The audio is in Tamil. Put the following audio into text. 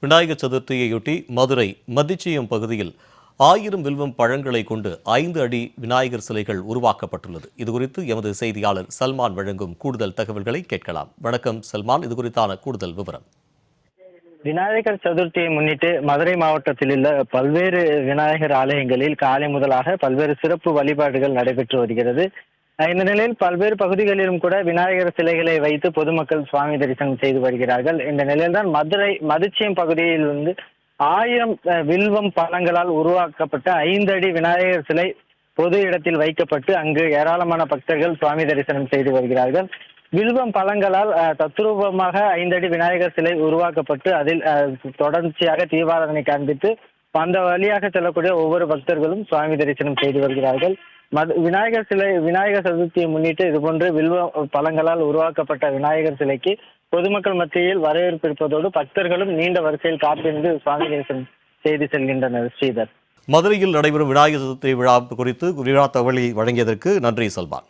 விநாயகர் சதுர்த்தியையொட்டி மதுரை மதிச்சியம் பகுதியில் 1000 வில்வம் பழங்களை கொண்டு 5 அடி விநாயகர் சிலைகள் உருவாக்கப்பட்டுள்ளது. இதுகுறித்து எமது செய்தியாளர் சல்மான் வழங்கும் கூடுதல் தகவல்களை கேட்கலாம். வணக்கம் சல்மான், இதுகுறித்தான கூடுதல் விவரம். விநாயகர் சதுர்த்தியை முன்னிட்டு மதுரை மாவட்டத்தில் உள்ள பல்வேறு விநாயகர் ஆலயங்களில் காலை முதலாக பல்வேறு சிறப்பு வழிபாடுகள் நடைபெற்று வருகிறது. இந்த நிலையில் பல்வேறு பகுதிகளிலும் கூட விநாயகர் சிலைகளை வைத்து பொதுமக்கள் சுவாமி தரிசனம் செய்து வருகிறார்கள். இந்த நிலையில்தான் மதுரை மதிச்சியம் பகுதியில் 1000 வில்வம் பழங்களால் உருவாக்கப்பட்ட 5 அடி விநாயகர் சிலை பொது இடத்தில் வைக்கப்பட்டு அங்கு ஏராளமான பக்தர்கள் சுவாமி தரிசனம் செய்து வருகிறார்கள். வில்வம் பழங்களால் தத்ரூபமாக 5 அடி விநாயகர் சிலை உருவாக்கப்பட்டு அதில் தொடர்ச்சியாக தீபாராதனை காண்பித்து அந்த வழியாக செல்லக்கூடிய ஒவ்வொரு பக்தர்களும் சுவாமி தரிசனம் செய்து வருகிறார்கள். விநாயகர் சதுர்த்தியை முன்னிட்டு இதுபோன்று வில்வ பழங்களால் உருவாக்கப்பட்ட விநாயகர் சிலைக்கு பொதுமக்கள் மத்தியில் வரவேற்பு இருப்பதோடு பக்தர்களும் நீண்ட வரிசையில் காத்திருந்து சுவாமி தரிசனம் செய்து செல்கின்றனர். ஸ்ரீதர், மதுரையில் நடைபெறும் விநாயகர் சதுர்த்தி விழா குறித்து விழா தகவலை வழங்கியதற்கு நன்றி சல்மான்.